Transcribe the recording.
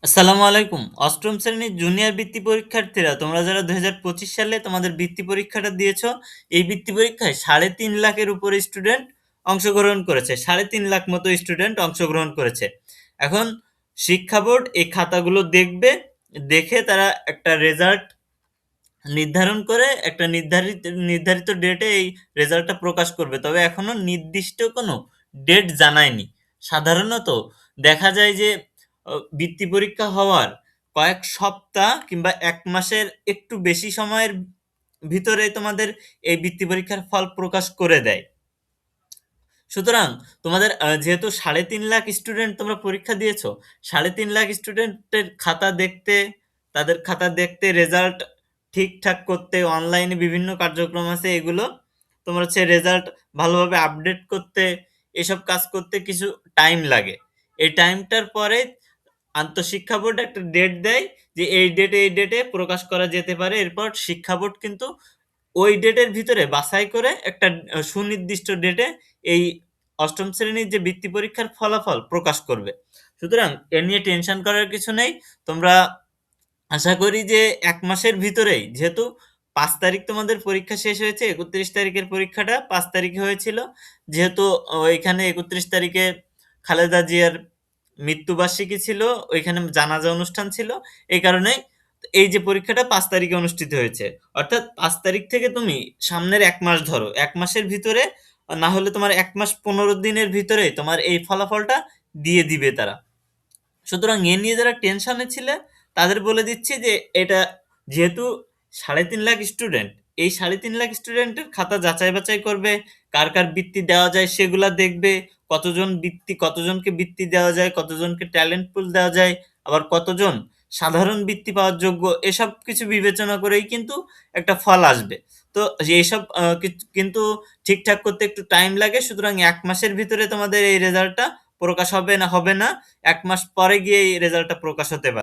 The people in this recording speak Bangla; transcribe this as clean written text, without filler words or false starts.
আসসালামু আলাইকুম। অষ্টম শ্রেণীর জুনিয়র বৃত্তি পরীক্ষার্থীরা তোমরা যারা ২০২৫ সালে তোমাদের বৃত্তি পরীক্ষাটা দিয়েছো, এই বৃত্তি পরীক্ষায় ৩.৫ লাখের উপরে স্টুডেন্ট অংশগ্রহণ করেছে। ৩.৫ লাখ মতো স্টুডেন্ট অংশগ্রহণ করেছে। এখন শিক্ষা বোর্ড এই খাতাগুলো দেখবে, দেখে তারা একটা রেজাল্ট নির্ধারণ করে একটা নির্ধারিত ডেটে এই রেজাল্টটা প্রকাশ করবে। তবে এখনো নির্দিষ্ট কোনো ডেট জানায়নি। সাধারণত দেখা যায় যে বৃত্তি পরীক্ষা হওয়ার কয়েক সপ্তাহ কিংবা ১ মাসের একটু বেশি সময়ের ভিতরে তোমাদের এই বৃত্তি পরীক্ষার ফল প্রকাশ করে দেয়। সুতরাং তোমাদের যেহেতু ৩.৫ লাখ স্টুডেন্ট তোমরা পরীক্ষা দিয়েছো, ৩.৫ লাখ স্টুডেন্টের খাতা দেখতে, তাদের খাতা দেখতে, রেজাল্ট ঠিকঠাক করতে অনলাইনে বিভিন্ন কার্যক্রম আছে, এগুলো তোমার হচ্ছে রেজাল্ট ভালোভাবে আপডেট করতে, এসব কাজ করতে কিছু টাইম লাগে। এই টাইমটার পরে আন্তঃশিক্ষা বোর্ড একটা ডেট দেয় যে এই ডেটে প্রকাশ করা যেতে পারে। এরপর শিক্ষা বোর্ড কিন্তু ওই ডেটের ভিতরে বাছাই করে একটা সুনির্দিষ্ট ডেটে এই অষ্টম শ্রেণীর যে বৃত্তি পরীক্ষার ফলাফল প্রকাশ করবে। সুতরাং এ নিয়ে টেনশন করার কিছু নেই। তোমরা আশা করি যে ১ মাসের ভিতরেই, যেহেতু ৫ তারিখ তোমাদের পরীক্ষা শেষ হয়েছে, ৩১ তারিখের পরীক্ষাটা ৫ তারিখে হয়েছিল। যেহেতু ওইখানে ৩১ তারিখে খালেদা জিয়ার মৃত্যুবার্ষিকী ছিল, ওইখানে জানাজা অনুষ্ঠান ছিল। এই কারণে এই যে পরীক্ষাটা ৫ তারিখে অনুষ্ঠিত হয়েছে। অর্থাৎ ৫ তারিখ থেকে তুমি সামনের ১ মাস ধরো। ১ মাসের ভিতরে, না হলে তোমার ১ মাস ১৫ দিনের ভিতরে তোমার এই ফলাফলটা দিয়ে দিবে তারা। সুতরাং এ নিয়ে যারা টেনশনে ছিলে তাদের বলে দিচ্ছি যে এটা যেহেতু ৩.৫ লাখ স্টুডেন্ট, এই ৩.৫ লাখ স্টুডেন্টের খাতা যাচাই বাছাই করবে, কার কার বৃত্তি দেওয়া যায় সেগুলা দেখবে, কতজনকে বৃত্তি দেওয়া যায়, কতজনকে ট্যালেন্ট পুল দেওয়া যায়, আবার কতজন সাধারণ বৃত্তি পাওয়ার যোগ্য, এসব কিছু বিবেচনা করেই কিন্তু একটা ফল আসবে। তো এইসব কিন্তু ঠিকঠাক করতে একটু টাইম লাগে। সুতরাং ১ মাসের ভিতরে তোমাদের এই রেজাল্টটা প্রকাশ হবে না ১ মাস পরে গিয়ে এই রেজাল্টটা প্রকাশ হতে পারে।